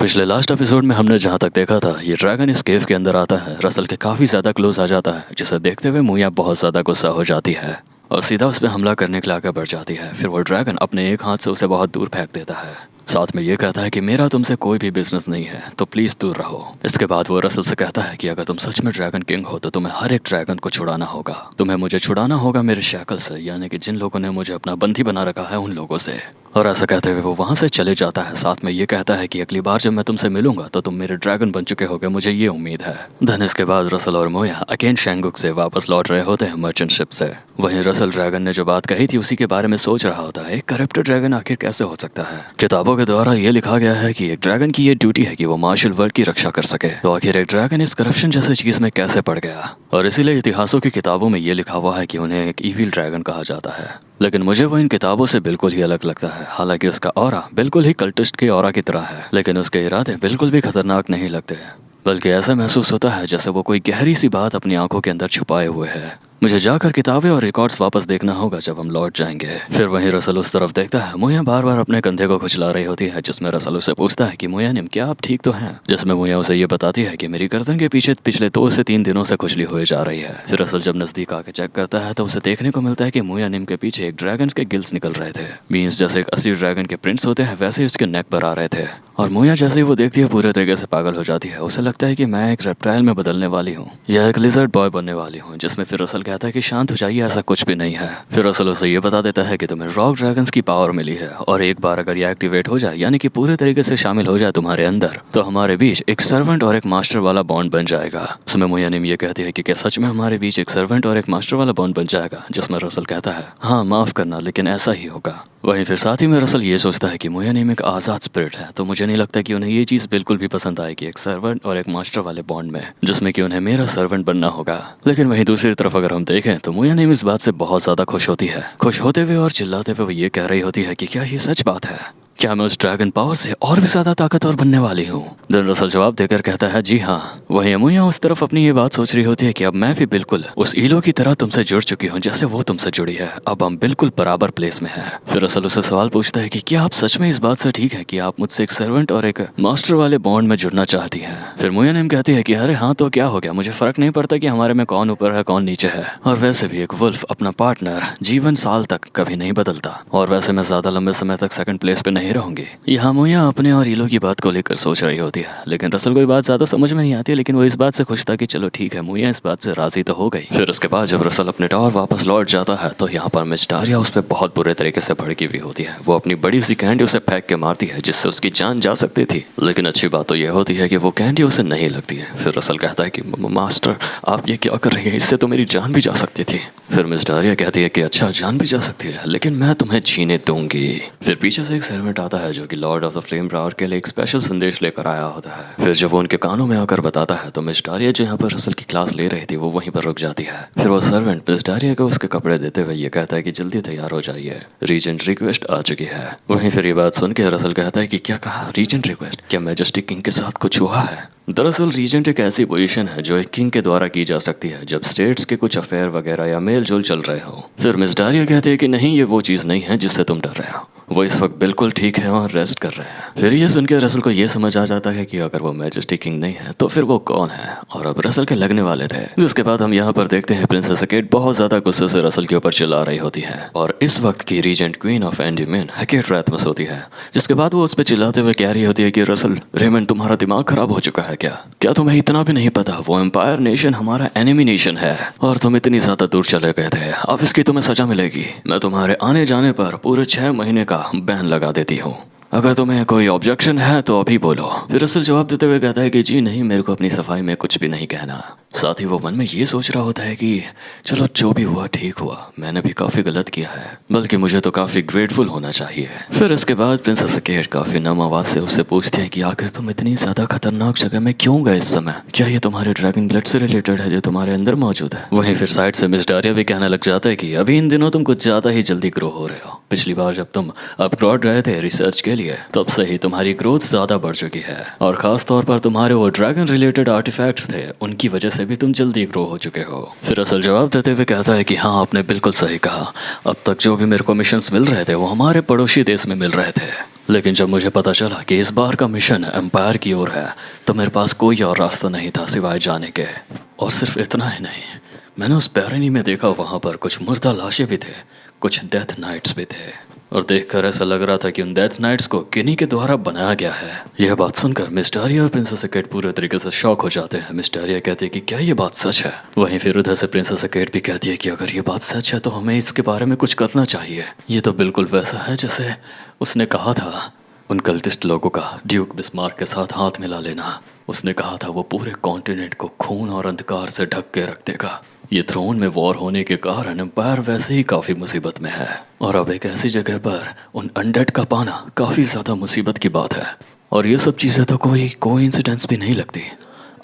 पिछले last episode में हमने जहाँ तक देखा था, ये ड्रैगन इस केव के अंदर आता है, रसल के काफ़ी ज़्यादा क्लोज आ जाता है, जिसे देखते हुए मुया बहुत ज़्यादा गुस्सा हो जाती है और सीधा उस पर हमला करने के लिए आगे बढ़ जाती है। फिर वो ड्रैगन अपने एक हाथ से उसे बहुत दूर फेंक देता है, साथ में ये कहता है कि मेरा तुमसे कोई भी बिजनेस नहीं है, तो प्लीज़ दूर रहो। इसके बाद वो रसल से कहता है कि अगर तुम सच में ड्रैगन किंग हो तो तुम्हें हर एक ड्रैगन को छुड़ाना होगा, तुम्हें मुझे छुड़ाना होगा मेरे शैकल से, यानी कि जिन लोगों ने मुझे अपना बंदी बना रखा है उन लोगों से। और ऐसा कहते हुए वो वहाँ से चले जाता है, साथ में ये कहता है कि अगली बार जब मैं तुमसे मिलूंगा तो तुम मेरे ड्रैगन बन चुके होगे, मुझे ये उम्मीद है। धन इसके बाद रसल और मोया अगेन शैंगुक से वापस लौट रहे होते हैं मर्चेंट शिप से। वहीं रसल ड्रैगन ने जो बात कही थी उसी के बारे में सोच रहा होता है, एक करप्टेड ड्रैगन आखिर कैसे हो सकता है। किताबों के द्वारा ये लिखा गया है कि एक ड्रैगन की ये ड्यूटी है कि वो मार्शल वर्ल्ड की रक्षा कर सके, तो आखिर एक ड्रैगन इस करप्शन जैसे चीज में कैसे पड़ गया। और इसीलिए इतिहासों की किताबों में ये लिखा हुआ है कि उन्हें एक ईविल ड्रैगन कहा जाता है, लेकिन मुझे वो इन किताबों से बिल्कुल ही अलग लगता है। हालांकि उसका ऑरा बिल्कुल ही कल्टिस्ट के ऑरा की तरह है, लेकिन उसके इरादे बिल्कुल भी खतरनाक नहीं लगते, बल्कि ऐसा महसूस होता है जैसे वो कोई गहरी सी बात अपनी आंखों के अंदर छुपाए हुए है। मुझे जाकर किताबें और रिकॉर्ड्स वापस देखना होगा जब हम लौट जाएंगे। फिर वहीं रसल उस तरफ देखता है, मुया बार बार अपने कंधे को खुजला रही होती है, जिसमें रसल उससे पूछता है कि मुया निम क्या आप ठीक तो हैं, जिसमें मुया उसे ये बताती है कि मेरी गर्दन के पीछे पिछले 2 से 3 दिनों से खुजली हुई जा रही है। फिर रसल जब नजदीक आके चेक करता है तो उसे देखने को मिलता है कि मुया निम के पीछे एक ड्रैगन के गिल्स निकल रहे थे, मीन्स जैसे एक असली ड्रैगन के प्रिंट्स होते हैं वैसे ही उसके नेक पर आ रहे थे। और मुया जैसे ही वो देखती है पूरे तरीके से पागल हो जाती है, उसे लगता है कि मैं एक रेप्टाइल में बदलने वाली हूँ या एक लिजर्ड बॉय बनने वाली हूँ, जिसमें फिर रसल कहता है कि शांत हो जाइए, ऐसा कुछ भी नहीं है। फिर रसल उसे ये बता देता है कि तुम्हें रॉक ड्रैगन्स की पावर मिली है और एक बार अगर ये एक्टिवेट हो जाए, यानी कि पूरे तरीके से शामिल हो जाए तुम्हारे अंदर, तो हमारे बीच एक सर्वेंट और एक मास्टर वाला बॉन्ड बन जाएगा। उसमें मुया निम ये कहती है कि क्या सच में हमारे बीच एक सर्वेंट और एक मास्टर वाला बॉन्ड बन जाएगा, जिसमें रसल कहता है हाँ माफ करना, लेकिन ऐसा ही होगा। वहीं फिर साथ ही में रसल ये सोचता है कि मुया निम एक आज़ाद स्पिरिट है, तो मुझे नहीं लगता कि उन्हें ये चीज़ बिल्कुल भी पसंद आएगी एक सर्वेंट और एक मास्टर वाले बॉन्ड में, जिसमें कि उन्हें मेरा सर्वेंट बनना होगा। लेकिन वहीं दूसरी तरफ अगर हम देखें तो मुया निम इस बात से बहुत ज़्यादा खुश होती है। खुश होते हुए और चिल्लाते हुए वो ये कह रही होती है कि क्या ये सच बात है, क्या मैं उस ड्रैगन पावर से और भी ज्यादा ताकतवर बनने वाली हूँ। देन रसल जवाब देकर कहता है जी हाँ। वहीं मुया उस तरफ अपनी ये बात सोच रही होती है कि अब मैं भी बिल्कुल उस ईलो की तरह तुमसे जुड़ चुकी हूँ जैसे वो तुमसे जुड़ी है, अब हम बिल्कुल बराबर प्लेस में हैं। फिर रसल उससे सवाल पूछता है कि क्या आप सच में इस बात से ठीक है कि आप मुझसे एक सर्वेंट और एक मास्टर वाले बॉन्ड में जुड़ना चाहती हैं। फिर मुया निम कहती है कि अरे हाँ तो क्या हो गया, मुझे फर्क नहीं पड़ता कि हमारे में कौन ऊपर है कौन नीचे है, और वैसे भी एक वुल्फ अपना पार्टनर जीवन साल तक कभी नहीं बदलता, और वैसे मैं ज्यादा लंबे समय तक सेकंड प्लेस पे नहीं रहूंगी। मुया अपने और ईलो की बात को लेकर सोच रही होती है, लेकिन रसल को ये बात ज्यादा समझ में नहीं आती है, लेकिन वो इस बात से खुश था कि चलो ठीक है, मुया इस बात से राजी तो हो गई। फिर उसके बाद जब रसल अपने टावर वापस लौट जाता है तो यहाँ पर मिस डारिया उस पर बहुत बुरे तरीके से भड़की हुई होती है। वो अपनी बड़ी सी कैंडी उसे फेंक के मारती है जिससे उसकी जान जा सकती थी, लेकिन अच्छी बात तो यह होती है कि वो कैंडी उसे नहीं लगती है। फिर रसल कहता है कि मास्टर आप ये क्या कर रही है, इससे तो मेरी जान भी जा सकती थी। फिर मिस डारिया कहती है कि अच्छा जान भी जा सकती है, लेकिन मैं तुम्हें जीने दूंगी। फिर पीछे से एक सर्वेंट आता है जो कि Lord of the flame Broward के लिए एक स्पेशल संदेश लेकर आया होता है। फिर जब वो उनके कानों में आकर बताता है तो मिस डारिया जो यहाँ पर रसल की क्लास ले रही थी वो वहीं पर रुक जाती है। फिर वो सर्वेंट मिस डारिया को उसके कपड़े देते हुए ये कहता है कि जल्दी तैयार हो जाइए, रीजेंट रिक्वेस्ट आ चुकी है। वहीं फिर ये बात सुन के रसल कहता है कि क्या कहा रीजेंट रिक्वेस्ट, क्या मैजेस्टिक किंग के साथ कुछ हुआ है। दरअसल रीजेंट एक ऐसी पोजीशन है जो एक किंग के द्वारा की जा सकती है जब स्टेट्स के कुछ अफेयर वगैरह या मेल जोल चल रहे हो। फिर मिस डारिया कहते हैं कि नहीं ये वो चीज़ नहीं है जिससे तुम डर रहे हो, वो इस वक्त बिल्कुल ठीक है और रेस्ट कर रहे हैं। फिर ये सुन के रसल को ये समझ आ जाता है कि अगर वो मैजेस्टिक किंग नहीं है तो फिर वो कौन है, और अब रसल के लगने वाले थे। जिसके बाद हम यहाँ पर देखते हैं प्रिंसेस हेकेट बहुत ज्यादा गुस्से से रसल के ऊपर चिल्ला रही होती है, और इस वक्त की रीजेंट क्वीन ऑफ एंडीमेन हेकेट रातमस होती है। जिसके बाद वो उस पर चिल्लाते हुए कह रही होती है कि रसल रेमंड तुम्हारा दिमाग खराब हो चुका है क्या तुम्हें इतना भी नहीं पता वो एम्पायर नेशन हमारा एनिमी नेशन है और तुम इतनी ज्यादा दूर चले गए थे, अब इसकी तुम्हें सजा मिलेगी। मैं तुम्हारे आने जाने पर पूरे 6 महीने का बैन लगा देती हूँ, अगर तुम्हें कोई ऑब्जेक्शन है तो अभी बोलो। फिर रसल जवाब देते हुए कहता है कि जी नहीं, मेरे को अपनी सफाई में कुछ भी नहीं कहना। साथ ही वो मन में ये सोच रहा होता है कि चलो जो भी हुआ ठीक हुआ, मैंने भी काफी गलत किया है, बल्कि मुझे तो काफी ग्रेटफुल होना चाहिए। फिर इसके बाद प्रिंसेस हेकेट काफी नम आवाज से उससे पूछती है कि आखिर तुम इतनी ज्यादा खतरनाक जगह में क्यों गए इस समय, क्या ये तुम्हारे ड्रैगन ब्लड से रिलेटेड है जो तुम्हारे अंदर मौजूद है। वहीं फिर साइड से मिस डारिया भी कहने लग जाता है कि अभी इन दिनों तुम कुछ ज्यादा ही जल्दी ग्रो हो रहे हो, पिछली बार जब तुम अब्रॉड गए थे रिसर्च के लिए तब से ही तुम्हारी ग्रोथ ज्यादा बढ़ चुकी है, और खास तौर पर तुम्हारे वो ड्रैगन रिलेटेड आर्टिफैक्ट्स थे उनकी वजह से भी तुम जल्दी ग्रो हो चुके हो। फिर रसल जवाब देते हुए कहता है कि हाँ, आपने बिल्कुल सही कहा। अब तक जो भी मेरे को मिशंस मिल रहे थे वो हमारे पड़ोसी देश में मिल रहे थे, लेकिन जब मुझे पता चला कि इस बार का मिशन एम्पायर की ओर है तो मेरे पास कोई और रास्ता नहीं था सिवाय जाने के। और सिर्फ इतना ही नहीं, मैंने उस बैरनी में देखा वहाँ पर कुछ मुर्दा लाशें भी थे, कुछ डेथ नाइट्स भी थे, और देखकर ऐसा लग रहा था कि उन डेथ नाइट्स को किन्हीं के द्वारा बनाया गया है। यह बात सुनकर मिस डारिया और प्रिंसेस अकेट पूरे तरीके से शॉक हो जाते हैं। मिस डारिया कहती है कि क्या ये बात सच है? वहीं फिर उधर से प्रिंसेस अकेट भी कहती है कि अगर ये बात सच है तो हमें इसके बारे में कुछ करना चाहिए। ये तो बिल्कुल वैसा है जैसे उसने कहा था उन कल्टिस्ट लोगों का ड्यूक बिस्मार्क के साथ हाथ मिला लेना। उसने कहा था वो पूरे कॉन्टिनेंट को खून और अंधकार से ढक के रख देगा। ये थ्रोन में वॉर होने के कारण एम्पायर वैसे ही काफ़ी मुसीबत में है, और अब एक ऐसी जगह पर उन अनडेड का पाना काफ़ी ज़्यादा मुसीबत की बात है। और ये सब चीज़ें तो कोई कोइंसिडेंस भी नहीं लगती।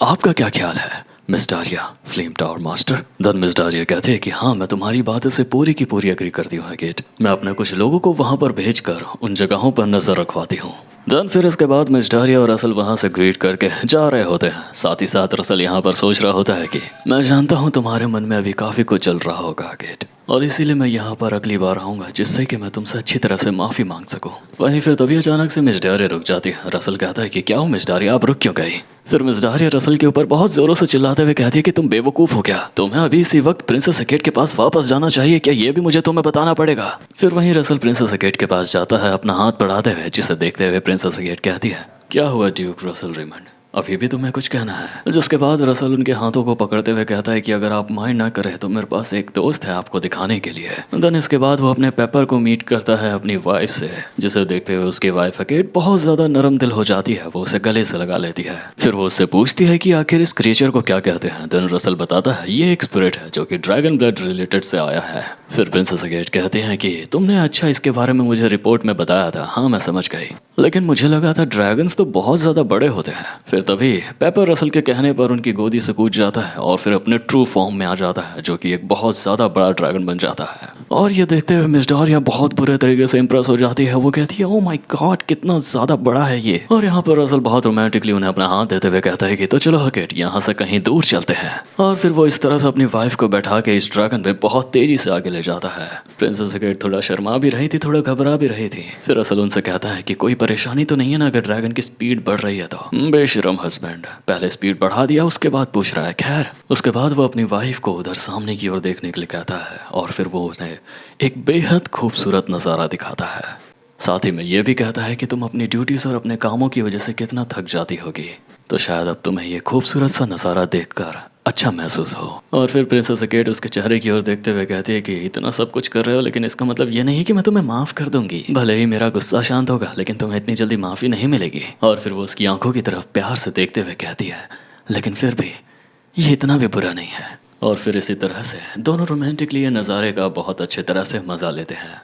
आपका क्या ख्याल है miss Daria, flame tower master? धन मिस डारिया कहते हैं कि हाँ, मैं तुम्हारी बातों से पूरी की पूरी एग्री करती हूँ अकेट। मैं अपने कुछ लोगों को वहाँ पर भेजकर उन जगहों पर नज़र रखवाती हूँ। धन फिर इसके बाद मिस डारिया और रसल वहाँ से ग्रीट करके जा रहे होते हैं। साथ ही साथ रसल यहाँ पर सोच रहा होता है कि मैं जानता हूँ तुम्हारे मन में अभी काफ़ी कुछ चल रहा होगा अकेट, और इसीलिए मैं यहाँ पर अगली बार आऊँगा जिससे कि मैं तुमसे अच्छी तरह से माफ़ी मांग सकूँ। वहीं फिर तभी अचानक से मिस डारिया रुक जाती है। रसल कहता है कि क्या हो मिस डारिया, आप रुक क्यों गई? फिर मिस डारिया रसल के ऊपर बहुत जोरों से चिल्लाते हुए कहती है कि तुम बेवकूफ़ हो क्या? तुम्हें अभी इसी वक्त प्रिंसेस अकेट के पास वापस जाना चाहिए। क्या ये भी मुझे तुम्हें बताना पड़ेगा? फिर वहीं रसल प्रिंसेस अकेट के पास जाता है अपना हाथ बढ़ाते हुए, जिसे देखते हुए प्रिंसेस अकेट कहती है, क्या हुआ ड्यूक रसल रेमंड, अभी भी तुम्हें कुछ कहना है? जिसके बाद रसल उनके हाथों को पकड़ते हुए कहता है कि अगर आप माइंड ना करें तो मेरे पास एक दोस्त है आपको दिखाने के लिए। देन इसके बाद वो अपने पेपर को मीट करता है अपनी वाइफ से, जिसे देखते हुए उसकी वाइफ अकेट बहुत ज़्यादा नरम दिल हो जाती है। वो उसे गले से लगा लेती है। फिर वो उससे पूछती है कि आखिर इस क्रिएचर को क्या कहते हैं। देन रसल बताता है ये एक स्पिरिट है जो कि ड्रैगन ब्लड रिलेटेड से आया है। फिर प्रिंसेस अकेट कहते हैं कि तुमने अच्छा इसके बारे में मुझे रिपोर्ट में बताया था, हाँ मैं समझ गई, लेकिन मुझे लगा था ड्रैगन्स तो बहुत ज़्यादा बड़े होते हैं। फिर तभी पेपर रसल के कहने पर उनकी गोदी से कूद जाता है और फिर अपने ट्रू फॉर्म में आ जाता है, जो कि एक बहुत ज़्यादा बड़ा ड्रैगन बन जाता है। और ये देखते हुए मिस डारिया बहुत बुरे तरीके से इंप्रेस हो जाती है। वो कहती है ओह माय गॉड, कितना ज़्यादा बड़ा है ये। और यहाँ पर रसल बहुत रोमांटिकली उन्हें अपना हाथ देते हुए कहता है कि तो चलो अकेट, यहाँ से कहीं दूर चलते हैं। और फिर वो इस तरह से अपनी वाइफ को बैठा के इस ड्रैगन पे बहुत तेजी से आगे ले जाता है। प्रिंसेस अकेट थोड़ा शर्मा भी रही थी, थोड़ा घबरा भी रही थी। फिर रसल उनसे कहता है कि कोई परेशानी तो नहीं है ना अगर ड्रैगन की स्पीड बढ़ रही है तो? बेशरम हस्बैंड, पहले स्पीड बढ़ा दिया उसके बाद पूछ रहा है। खैर, उसके बाद वो अपनी वाइफ को उधर सामने की ओर देखने के लिए कहता है और फिर वो उन्हें एक बेहद खूबसूरत नज़ारा दिखाता है। साथ ही में ये भी कहता है कि तुम अपनी ड्यूटीज़ और अपने कामों की वजह से कितना थक जाती होगी, तो शायद अब तुम्हें ये खूबसूरत सा नज़ारा देखकर अच्छा महसूस हो। और फिर प्रिंसेस अकेट उसके चेहरे की ओर देखते हुए कहती है कि इतना सब कुछ कर रहे हो, लेकिन इसका मतलब ये नहीं कि मैं तुम्हें माफ़ कर दूंगी। भले ही मेरा गुस्सा शांत होगा, लेकिन तुम्हें इतनी जल्दी माफ़ी नहीं मिलेगी। और फिर वो उसकी आंखों की तरफ प्यार से देखते हुए कहती है, लेकिन फिर भी ये इतना भी बुरा नहीं है। और फिर इसी तरह से दोनों रोमांटिकली ये नज़ारे का बहुत अच्छे तरह से मज़ा लेते हैं।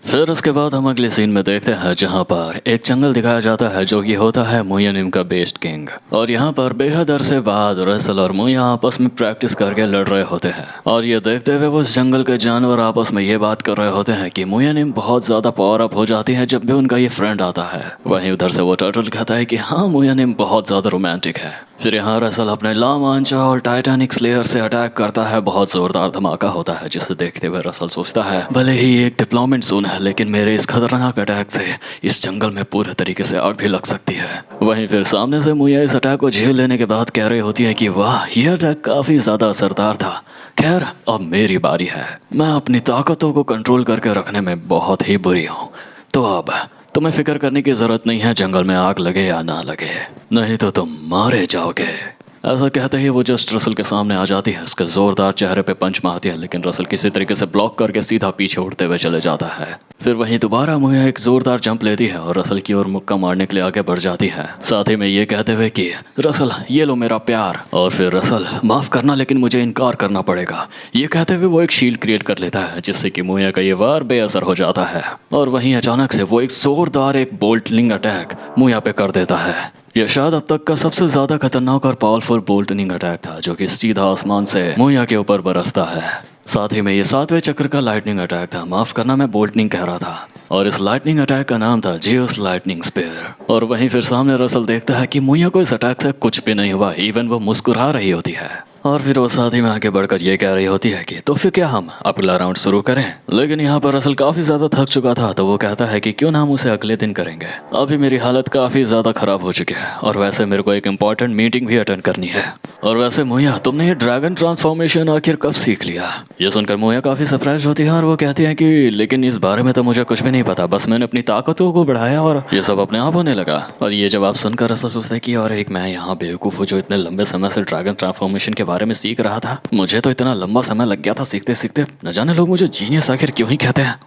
फिर उसके बाद हम अगले सीन में देखते हैं जहाँ पर एक जंगल दिखाया जाता है जो कि होता है मुयानिम का बेस्ट किंग। और यहाँ पर बेहद अरसे बाद रसल और मुया आपस में प्रैक्टिस करके लड़ रहे होते हैं। और ये देखते हुए वो जंगल के जानवर आपस में ये बात कर रहे होते हैं कि मुयानिम बहुत ज़्यादा पावर अप हो जाती है जब भी उनका ये फ्रेंड आता है। वहीं उधर से वो टर्टल कहता है कि हाँ, मुयानिम बहुत ज़्यादा रोमांटिक है। फिर यहाँ रसल अपने लामांचा और टाइटैनिक स्लेयर से अटैक करता है। बहुत ज़ोरदार धमाका होता है जिसे देखते हुए रसल सोचता है भले ही एक डिप्लॉयमेंट जोन है, लेकिन मेरे इस खतरनाक अटैक से इस जंगल में पूरे तरीके से आग भी लग सकती है। वहीं फिर सामने से मुया इस अटैक को झेल लेने के बाद कह रही होती है कि वाह, ये अटैक काफ़ी ज़्यादा असरदार था। खैर, अब मेरी बारी है। मैं अपनी ताकतों को कंट्रोल करके रखने में बहुत ही बुरी हूँ, तो अब तुम्हें फिक्र करने की ज़रूरत नहीं है जंगल में आग लगे या ना लगे, नहीं तो तुम मारे जाओगे। ऐसा कहते ही वो जस्ट रसल के सामने आ जाती है, उसके ज़ोरदार चेहरे पे पंच मारती है, लेकिन रसल किसी तरीके से ब्लॉक करके सीधा पीछे उड़ते हुए चले जाता है। फिर वहीं दोबारा मुया एक ज़ोरदार जंप लेती है और रसल की ओर मुक्का मारने के लिए आगे बढ़ जाती है, साथ ही में ये कहते हुए कि रसल ये लो मेरा प्यार। और फिर रसल माफ़ करना लेकिन मुझे इनकार करना पड़ेगा, ये कहते हुए वो एक शील्ड क्रिएट कर लेता है जिससे कि मुया का ये वार बेअसर हो जाता है। और वहीं अचानक से वो एक ज़ोरदार एक बोल्टनिंग अटैक मुया पे कर देता है। यह शायद अब तक का सबसे ज़्यादा खतरनाक और पावरफुल बोल्टनिंग अटैक था जो कि सीधा आसमान से मुया के ऊपर बरसता है। साथ ही में ये 7वें चक्र का लाइटनिंग अटैक था, माफ़ करना मैं बोल्टनिंग कह रहा था। और इस लाइटनिंग अटैक का नाम था जियोस लाइटनिंग स्पेयर। और वहीं फिर सामने रसल देखता है कि मुया को इस अटैक से कुछ भी नहीं हुआ, इवन वो मुस्कुरा रही होती है। और फिर वो साथ ही में आगे बढ़कर ये कह रही होती है कि तो फिर क्या हम अगला राउंड शुरू करें। लेकिन यहाँ पर रसल काफी ज्यादा थक चुका था, तो वो कहता है कि क्यों ना हम उसे अगले दिन करेंगे, अभी मेरी हालत काफी ज्यादा खराब हो चुकी है और वैसे मेरे को एक इम्पोर्टेंट मीटिंग भी अटेंड करनी है। और वैसे मोया, तुमने ये ड्रैगन ट्रांसफॉर्मेशन आखिर कब सीख लिया? ये सुनकर मोया काफी सरप्राइज होती है और वो कहती है कि लेकिन इस बारे में तो मुझे कुछ भी नहीं पता, बस मैंने अपनी ताकतों को बढ़ाया और ये सब अपने आप होने लगा। और ये जवाब सुनकर रसल सोचता है कि और एक मैं यहाँ बेवकूफ़ हूँ जो इतने लंबे समय से ड्रैगन ट्रांसफॉर्मेशन के बारे में सीख रहा था। मुझे तो इतना लंबा समय लग गया था सीखते सीखते, न जाने लोग मुझे जीनियस आखिर क्यों ही कहते हैं।